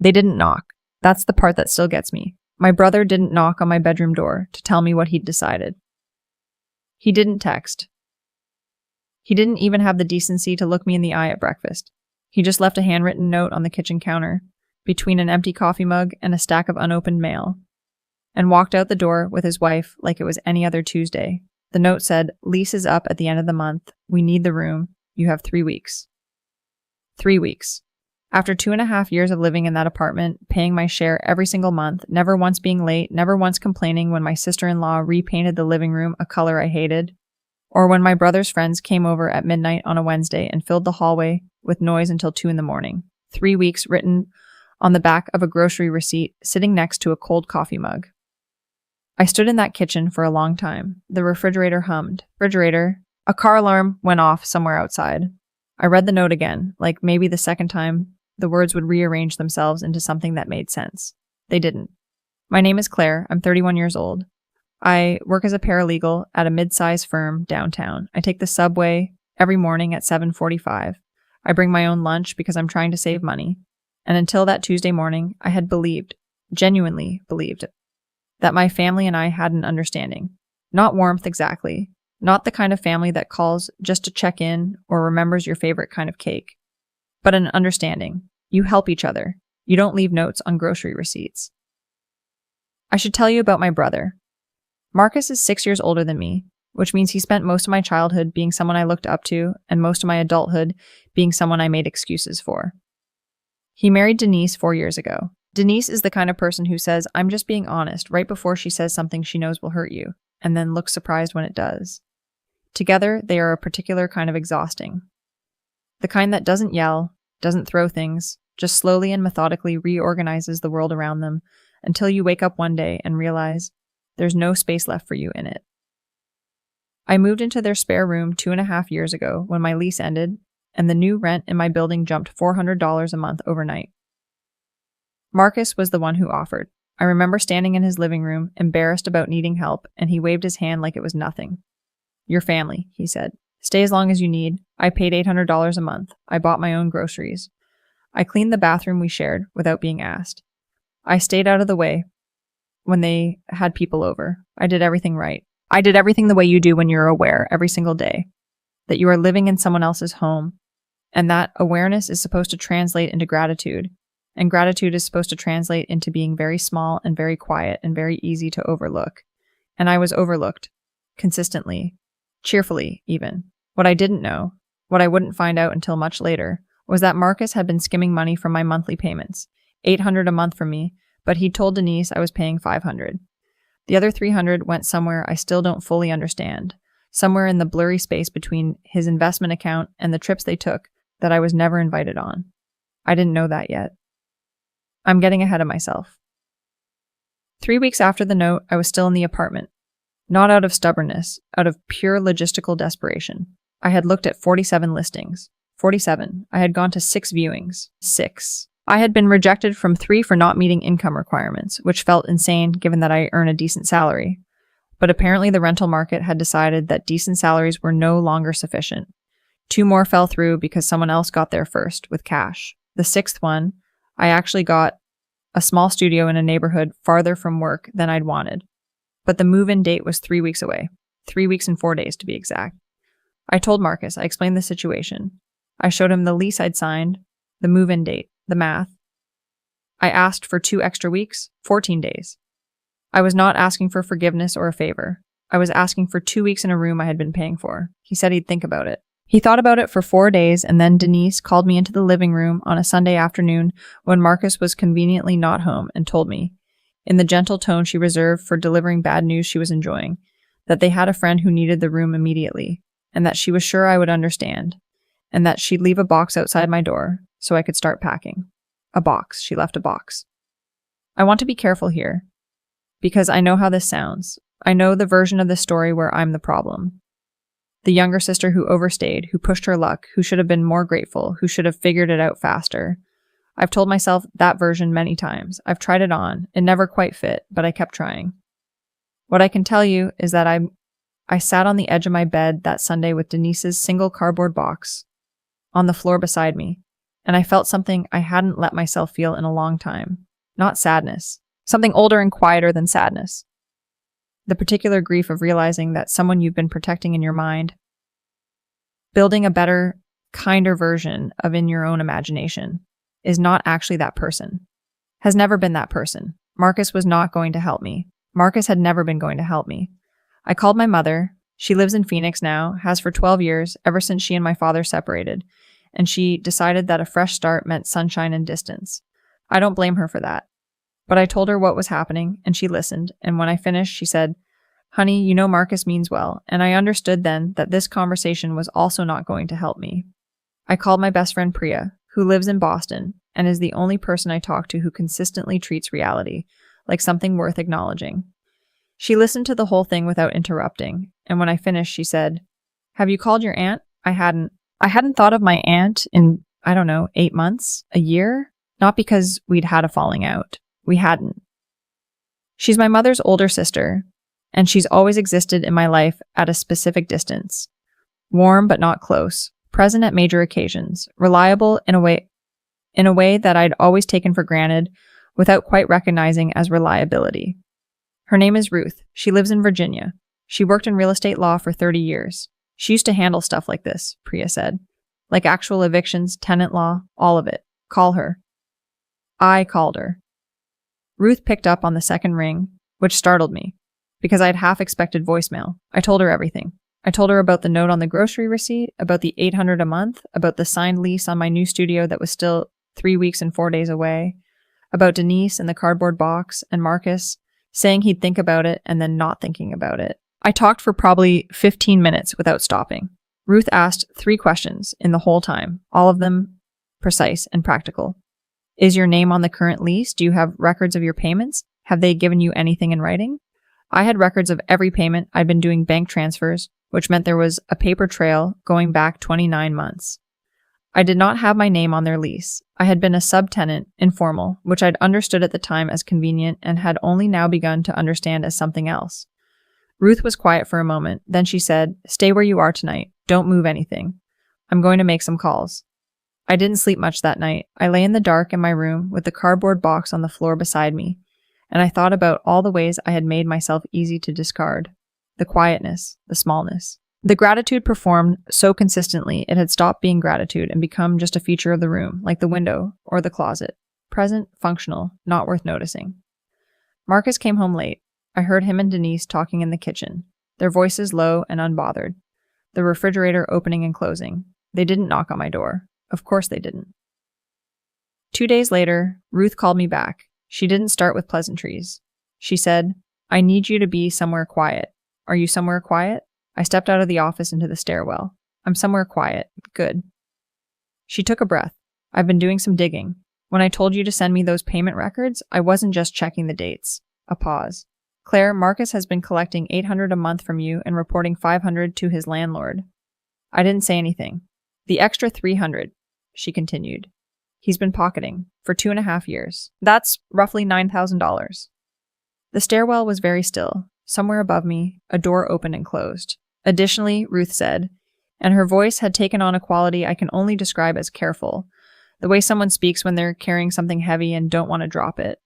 They didn't knock. That's the part that still gets me. My brother didn't knock on my bedroom door to tell me what he'd decided. He didn't text. He didn't even have the decency to look me in the eye at breakfast. He just left a handwritten note on the kitchen counter, between an empty coffee mug and a stack of unopened mail, and walked out the door with his wife like it was any other Tuesday. The note said, "Lease is up at the end of the month. We need the room. You have 3 weeks." 3 weeks. After 2.5 years of living in that apartment, paying my share every single month, never once being late, never once complaining when my sister-in-law repainted the living room a color I hated, or when my brother's friends came over at midnight on a Wednesday and filled the hallway with noise until 2 in the morning. 3 weeks written on the back of a grocery receipt, sitting next to a cold coffee mug. I stood in that kitchen for a long time. The refrigerator hummed. A car alarm went off somewhere outside. I read the note again, like maybe the second time the words would rearrange themselves into something that made sense. They didn't. My name is Claire. I'm 31 years old. I work as a paralegal at a mid-sized firm downtown. I take the subway every morning at 7:45. I bring my own lunch because I'm trying to save money. And until that Tuesday morning, I had believed, genuinely believed, that my family and I had an understanding. Not warmth exactly. Not the kind of family that calls just to check in or remembers your favorite kind of cake. But an understanding. You help each other. You don't leave notes on grocery receipts. I should tell you about my brother. Marcus is 6 years older than me, which means he spent most of my childhood being someone I looked up to and most of my adulthood being someone I made excuses for. He married Denise 4 years ago. Denise is the kind of person who says, "I'm just being honest," right before she says something she knows will hurt you, and then looks surprised when it does. Together, they are a particular kind of exhausting. The kind that doesn't yell, doesn't throw things, just slowly and methodically reorganizes the world around them until you wake up one day and realize there's no space left for you in it. I moved into their spare room 2.5 years ago when my lease ended, and the new rent in my building jumped $400 a month overnight. Marcus was the one who offered. I remember standing in his living room, embarrassed about needing help, and he waved his hand like it was nothing. "Your family," he said. "Stay as long as you need. I paid $800 a month. I bought my own groceries. I cleaned the bathroom we shared without being asked. I stayed out of the way when they had people over. I did everything right. I did everything the way you do when you're aware every single day that you are living in someone else's home, and that awareness is supposed to translate into gratitude, and gratitude is supposed to translate into being very small and very quiet and very easy to overlook. And I was overlooked, consistently, cheerfully even. What I didn't know, what I wouldn't find out until much later, was that Marcus had been skimming money from my monthly payments, $800 a month from me, but he'd told Denise I was paying $500. The other $300 went somewhere I still don't fully understand, somewhere in the blurry space between his investment account and the trips they took that I was never invited on. I didn't know that yet. I'm getting ahead of myself. 3 weeks after the note, I was still in the apartment. Not out of stubbornness, out of pure logistical desperation. I had looked at 47 listings. 47. I had gone to 6 viewings. 6. I had been rejected from 3 for not meeting income requirements, which felt insane given that I earn a decent salary. But apparently the rental market had decided that decent salaries were no longer sufficient. 2 more fell through because someone else got there first, with cash. The 6th one, I actually got a small studio in a neighborhood farther from work than I'd wanted. But the move-in date was 3 weeks away. 3 weeks and 4 days to be exact. I told Marcus, I explained the situation. I showed him the lease I'd signed, the move-in date, the math. I asked for 2 extra weeks, 14 days. I was not asking for forgiveness or a favor. I was asking for 2 weeks in a room I had been paying for. He said he'd think about it. He thought about it for 4 days, and then Denise called me into the living room on a Sunday afternoon when Marcus was conveniently not home and told me, in the gentle tone she reserved for delivering bad news she was enjoying, that they had a friend who needed the room immediately, and that she was sure I would understand, and that she'd leave a box outside my door so I could start packing. A box. She left a box. I want to be careful here, because I know how this sounds. I know the version of the story where I'm the problem. The younger sister who overstayed, who pushed her luck, who should have been more grateful, who should have figured it out faster. I've told myself that version many times. I've tried it on. It never quite fit, but I kept trying. What I can tell you is that I sat on the edge of my bed that Sunday with Denise's single cardboard box on the floor beside me, and I felt something I hadn't let myself feel in a long time. Not sadness. Something older and quieter than sadness. The particular grief of realizing that someone you've been protecting in your mind, building a better, kinder version of in your own imagination, is not actually that person. Has never been that person. Marcus was not going to help me. Marcus had never been going to help me. I called my mother. She lives in Phoenix now, has for 12 years, ever since she and my father separated, and she decided that a fresh start meant sunshine and distance. I don't blame her for that. But I told her what was happening, and she listened, and when I finished, she said, "Honey, you know Marcus means well," and I understood then that this conversation was also not going to help me. I called my best friend Priya, who lives in Boston, and is the only person I talk to who consistently treats reality like something worth acknowledging. She listened to the whole thing without interrupting, and when I finished, she said, "Have you called your aunt?" I hadn't thought of my aunt in, 8 months, a year, not because we'd had a falling out. We hadn't. She's my mother's older sister, and she's always existed in my life at a specific distance. Warm but not close, present at major occasions, reliable in a way that I'd always taken for granted without quite recognizing as reliability. Her name is Ruth. She lives in Virginia. She worked in real estate law for 30 years. She used to handle stuff like this, Priya said. Like actual evictions, tenant law, all of it. Call her. I called her. Ruth picked up on the second ring, which startled me, because I'd half expected voicemail. I told her everything. I told her about the note on the grocery receipt, about the $800 a month, about the signed lease on my new studio that was still 3 weeks and 4 days away, about Denise and the cardboard box, and Marcus saying he'd think about it and then not thinking about it. I talked for probably 15 minutes without stopping. Ruth asked 3 questions in the whole time, all of them precise and practical. Is your name on the current lease? Do you have records of your payments? Have they given you anything in writing? I had records of every payment. I'd been doing bank transfers, which meant there was a paper trail going back 29 months. I did not have my name on their lease. I had been a subtenant, informal, which I'd understood at the time as convenient and had only now begun to understand as something else. Ruth was quiet for a moment. Then she said, "Stay where you are tonight. Don't move anything. I'm going to make some calls." I didn't sleep much that night. I lay in the dark in my room with the cardboard box on the floor beside me, and I thought about all the ways I had made myself easy to discard. The quietness, the smallness. The gratitude performed so consistently it had stopped being gratitude and become just a feature of the room, like the window or the closet. Present, functional, not worth noticing. Marcus came home late. I heard him and Denise talking in the kitchen, their voices low and unbothered. The refrigerator opening and closing. They didn't knock on my door. Of course they didn't. 2 days later, Ruth called me back. She didn't start with pleasantries. She said, "I need you to be somewhere quiet." "Are you somewhere quiet?" I stepped out of the office into the stairwell. "I'm somewhere quiet." "Good." She took a breath. "I've been doing some digging. When I told you to send me those payment records, I wasn't just checking the dates." A pause. "Claire, Marcus has been collecting $800 a month from you and reporting $500 to his landlord." I didn't say anything. "The extra $300, she continued. "He's been pocketing for 2.5 years. That's roughly $9,000. The stairwell was very still. Somewhere above me, a door opened and closed. Additionally, Ruth said, and her voice had taken on a quality I can only describe as careful, the way someone speaks when they're carrying something heavy and don't want to drop it.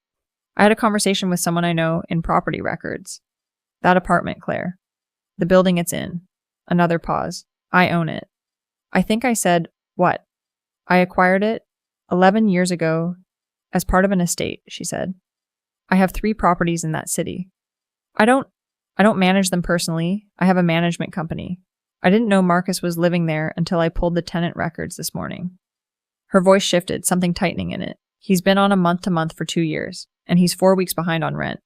"I had a conversation with someone I know in property records. That apartment, Claire. The building it's in." Another pause. "I own it." I think I said, "What?" "I acquired it 11 years ago as part of an estate," she said. "I have 3 properties in that city. I don't manage them personally. I have a management company. I didn't know Marcus was living there until I pulled the tenant records this morning." Her voice shifted, something tightening in it. "He's been on a month-to-month for 2 years, and he's 4 weeks behind on rent."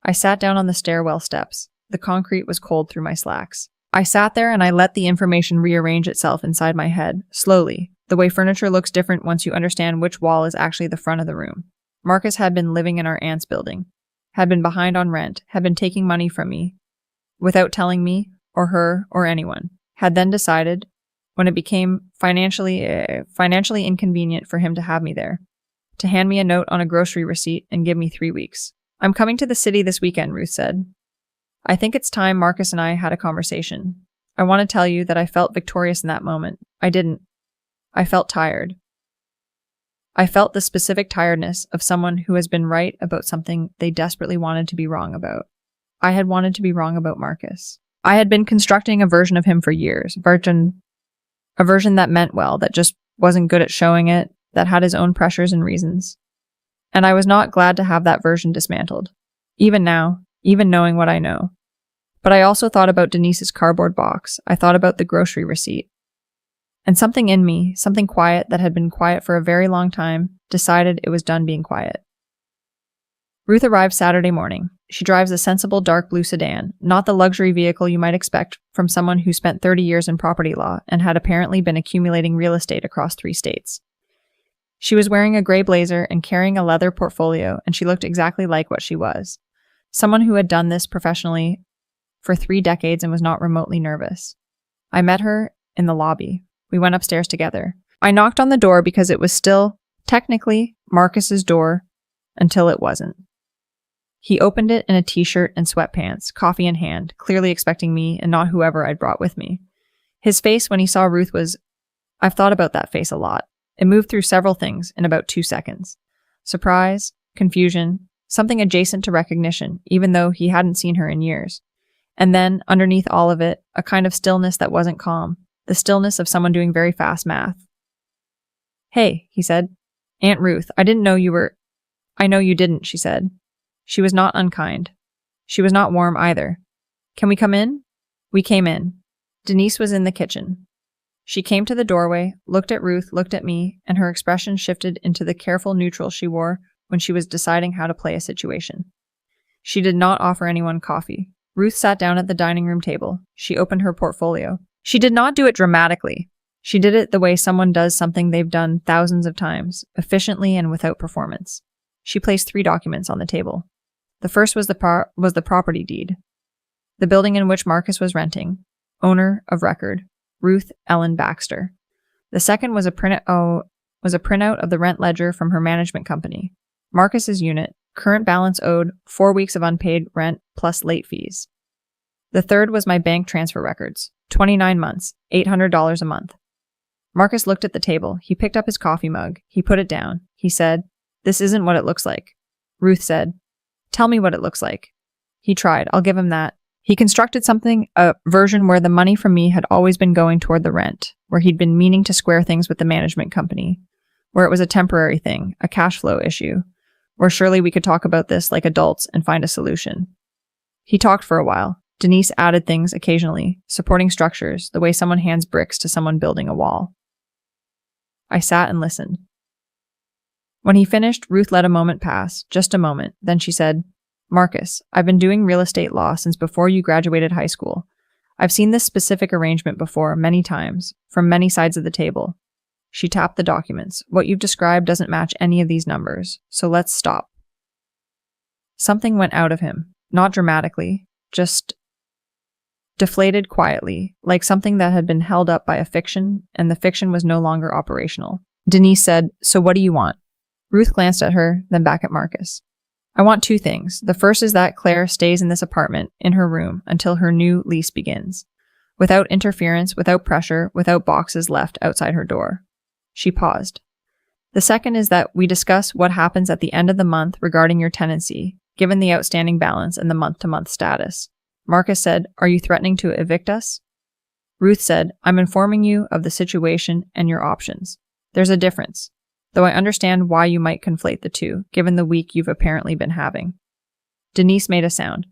I sat down on the stairwell steps. The concrete was cold through my slacks. I sat there and I let the information rearrange itself inside my head, slowly, the way furniture looks different once you understand which wall is actually the front of the room. Marcus had been living in our aunt's building, had been behind on rent, had been taking money from me, without telling me, or her, or anyone, had then decided, when it became financially inconvenient for him to have me there, to hand me a note on a grocery receipt and give me 3 weeks. "I'm coming to the city this weekend," Ruth said. "I think it's time Marcus and I had a conversation. I want to tell you that I felt victorious in that moment. I didn't. I felt tired. I felt the specific tiredness of someone who has been right about something they desperately wanted to be wrong about. I had wanted to be wrong about Marcus. I had been constructing a version of him for years, a version that meant well, that just wasn't good at showing it, that had his own pressures and reasons. And I was not glad to have that version dismantled. Even now, even knowing what I know. But I also thought about Denise's cardboard box. I thought about the grocery receipt. And something in me, something quiet that had been quiet for a very long time, decided it was done being quiet. Ruth arrived Saturday morning. She drives a sensible dark blue sedan, not the luxury vehicle you might expect from someone who spent 30 years in property law and had apparently been accumulating real estate across 3 states. She was wearing a gray blazer and carrying a leather portfolio, and she looked exactly like what she was. Someone who had done this professionally for 3 decades and was not remotely nervous. I met her in the lobby. We went upstairs together. I knocked on the door because it was still, technically, Marcus's door until it wasn't. He opened it in a t-shirt and sweatpants, coffee in hand, clearly expecting me and not whoever I'd brought with me. His face when he saw Ruth was... I've thought about that face a lot. It moved through several things in about 2 seconds. Surprise, confusion, something adjacent to recognition, even though he hadn't seen her in years. And then, underneath all of it, a kind of stillness that wasn't calm. The stillness of someone doing very fast math. "Hey," he said. "Aunt Ruth, I didn't know you were..." "I know you didn't," she said. She was not unkind. She was not warm either. "Can we come in?" We came in. Denise was in the kitchen. She came to the doorway, looked at Ruth, looked at me, and her expression shifted into the careful neutral she wore when she was deciding how to play a situation. She did not offer anyone coffee. Ruth sat down at the dining room table. She opened her portfolio. She did not do it dramatically. She did it the way someone does something they've done thousands of times, efficiently and without performance. She placed 3 documents on the table. The first was the property deed. The building in which Marcus was renting. Owner of record, Ruth Ellen Baxter. The second was a printout of the rent ledger from her management company. Marcus's unit, current balance owed 4 weeks of unpaid rent plus late fees. The third was my bank transfer records, 29 months, $800 a month. Marcus looked at the table. He picked up his coffee mug. He put it down. He said, "This isn't what it looks like." Ruth said, "Tell me what it looks like." He tried. I'll give him that. He constructed a version where the money from me had always been going toward the rent, where he'd been meaning to square things with the management company, where it was a temporary thing, a cash flow issue, where surely we could talk about this like adults and find a solution. He talked for a while. Denise added things occasionally, supporting structures, the way someone hands bricks to someone building a wall. I sat and listened. When he finished, Ruth let a moment pass, just a moment. Then she said, "Marcus, I've been doing real estate law since before you graduated high school. I've seen this specific arrangement before many times, from many sides of the table." She tapped the documents. "What you've described doesn't match any of these numbers, so let's stop." Something went out of him, not dramatically, just deflated quietly, like something that had been held up by a fiction, and the fiction was no longer operational. Denise said, "So what do you want?" Ruth glanced at her, then back at Marcus. "I want 2 things. The first is that Claire stays in this apartment, in her room, until her new lease begins. Without interference, without pressure, without boxes left outside her door." She paused. "The second is that we discuss what happens at the end of the month regarding your tenancy, given the outstanding balance and the month-to-month status." Marcus said, "Are you threatening to evict us?" Ruth said, "I'm informing you of the situation and your options. There's a difference, though I understand why you might conflate the two, given the week you've apparently been having." Denise made a sound.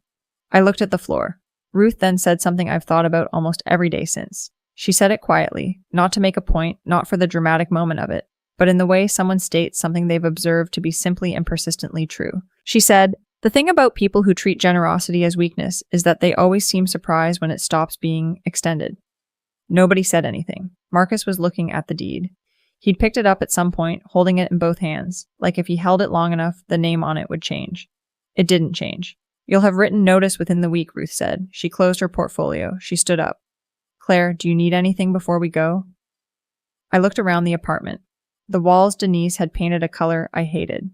I looked at the floor. Ruth then said something I've thought about almost every day since. She said it quietly, not to make a point, not for the dramatic moment of it, but in the way someone states something they've observed to be simply and persistently true. She said, "The thing about people who treat generosity as weakness is that they always seem surprised when it stops being extended." Nobody said anything. Marcus was looking at the deed. He'd picked it up at some point, holding it in both hands, like if he held it long enough, the name on it would change. It didn't change. "You'll have written notice within the week," Ruth said. She closed her portfolio. She stood up. "Claire, do you need anything before we go?" I looked around the apartment. The walls Denise had painted a color I hated.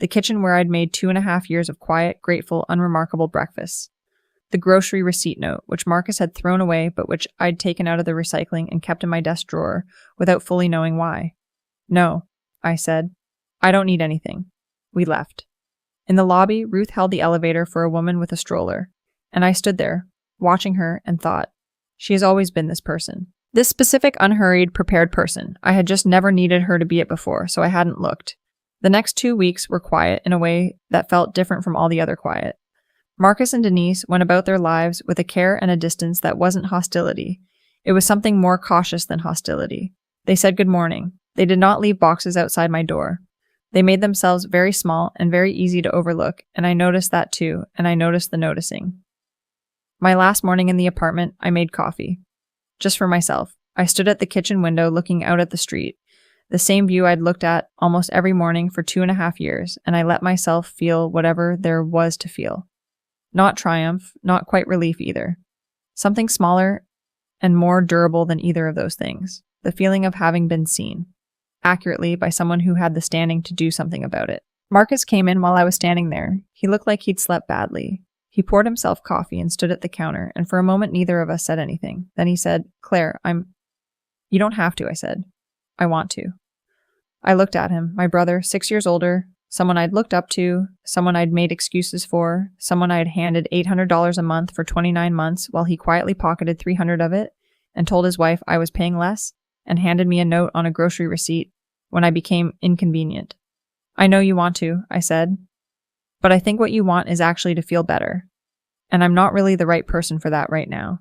The kitchen where I'd made 2.5 years of quiet, grateful, unremarkable breakfasts. The grocery receipt note, which Marcus had thrown away but which I'd taken out of the recycling and kept in my desk drawer without fully knowing why. No, I said. I don't need anything. We left. In the lobby, Ruth held the elevator for a woman with a stroller, and I stood there, watching her, and thought, she has always been this person. This specific, unhurried, prepared person. I had just never needed her to be it before, so I hadn't looked. The next 2 weeks were quiet in a way that felt different from all the other quiet. Marcus and Denise went about their lives with a care and a distance that wasn't hostility. It was something more cautious than hostility. They said good morning. They did not leave boxes outside my door. They made themselves very small and very easy to overlook, and I noticed that too, and I noticed the noticing. My last morning in the apartment, I made coffee. Just for myself. I stood at the kitchen window looking out at the street, the same view I'd looked at almost every morning for 2.5 years, and I let myself feel whatever there was to feel. Not triumph, not quite relief either. Something smaller and more durable than either of those things. The feeling of having been seen. Accurately by someone who had the standing to do something about it. Marcus came in while I was standing there. He looked like he'd slept badly. He poured himself coffee and stood at the counter, and for a moment neither of us said anything. Then he said, Claire, You don't have to, I said. I want to. I looked at him, my brother, 6 years older, someone I'd looked up to, someone I'd made excuses for, someone I'd handed $800 a month for 29 months while he quietly pocketed $300 of it and told his wife I was paying less and handed me a note on a grocery receipt when I became inconvenient. I know you want to, I said, but I think what you want is actually to feel better, and I'm not really the right person for that right now.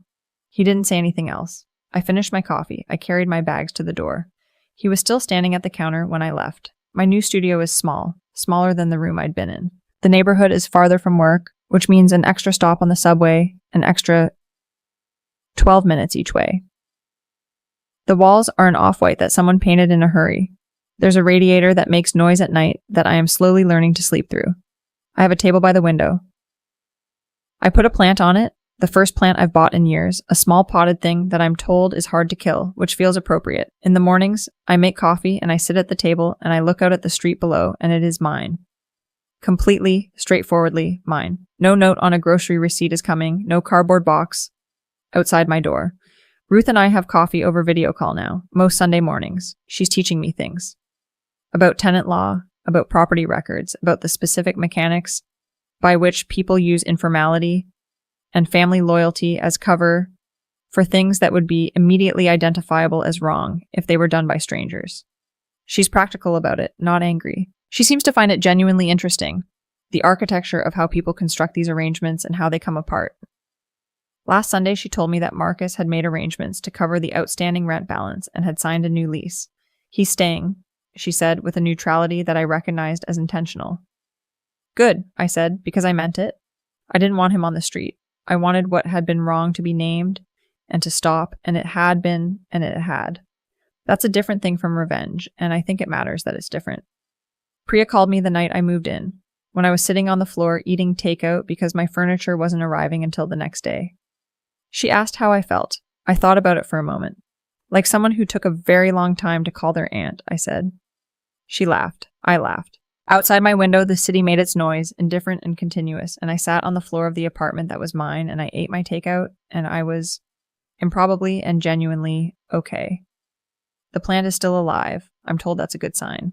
He didn't say anything else. I finished my coffee. I carried my bags to the door. He was still standing at the counter when I left. My new studio is small, smaller than the room I'd been in. The neighborhood is farther from work, which means an extra stop on the subway, an extra 12 minutes each way. The walls are an off-white that someone painted in a hurry. There's a radiator that makes noise at night that I am slowly learning to sleep through. I have a table by the window. I put a plant on it, the first plant I've bought in years, a small potted thing that I'm told is hard to kill, which feels appropriate. In the mornings, I make coffee and I sit at the table and I look out at the street below and it is mine. Completely, straightforwardly mine. No note on a grocery receipt is coming, no cardboard box outside my door. Ruth and I have coffee over video call now, most Sunday mornings. She's teaching me things. About tenant law, about property records, about the specific mechanics by which people use informality and family loyalty as cover for things that would be immediately identifiable as wrong if they were done by strangers. She's practical about it, not angry. She seems to find it genuinely interesting, the architecture of how people construct these arrangements and how they come apart. Last Sunday, she told me that Marcus had made arrangements to cover the outstanding rent balance and had signed a new lease. He's staying, she said, with a neutrality that I recognized as intentional. Good, I said, because I meant it. I didn't want him on the street. I wanted what had been wrong to be named and to stop, and it had been, and it had. That's a different thing from revenge, and I think it matters that it's different. Priya called me the night I moved in, when I was sitting on the floor eating takeout because my furniture wasn't arriving until the next day. She asked how I felt. I thought about it for a moment. Like someone who took a very long time to call their aunt, I said. She laughed. I laughed. Outside my window, the city made its noise, indifferent and continuous, and I sat on the floor of the apartment that was mine, and I ate my takeout, and I was improbably and genuinely okay. The plant is still alive. I'm told that's a good sign.